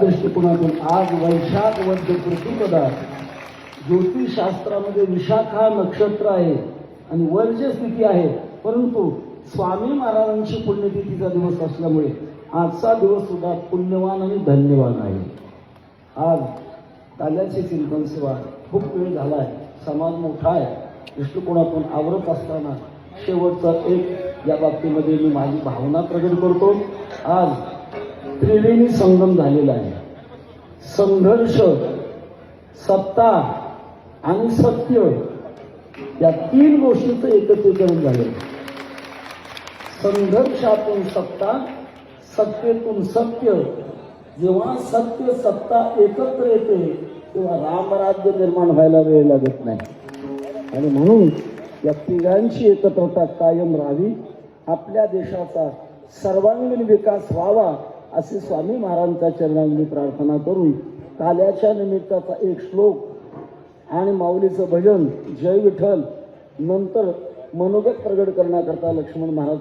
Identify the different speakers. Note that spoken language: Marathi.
Speaker 1: दृष्टिकोनातून आज वैशाख वद्य प्रतिपदा ज्योतिषशास्त्रामध्ये विशाखा नक्षत्र आहे आणि वर्ज स्थिती आहे, परंतु स्वामी महाराजांची पुण्यतिथीचा दिवस असल्यामुळे आजचा दिवस सुद्धा पुण्यवान आणि धन्यवान आहे. आज काल्याचे चिंतन सेवा खूप वेळ झाला आहे, समाज मोठा आहे, दृष्टिकोनातून आवरत असताना शेवटचा एक या बाबतीमध्ये मी माझी भावना प्रकट करतो. आज त्रिवेणी संगम झालेला आहे. संघर्ष, सत्ता आणि सत्य या तीन गोष्टींचं एकत्रीकरण झालं. संघर्षातून सत्ता, सत्तेतून सत्य. जेव्हा सत्य सत्ता एकत्र येते तेव्हा रामराज्य निर्माण व्हायला वेळ लागत नाही. आणि म्हणून या तिघांची एकत्रता कायम राहावी, आपल्या देशाचा सर्वांगीण विकास व्हावा असे स्वामी महाराजांच्या चरणांनी प्रार्थना करून काल्याच्या निमित्ताचा एक श्लोक आणि माऊलीचं भजन जय विठ्ठल नंतर मनोगत प्रगट करण्याकरता लक्ष्मण महाराज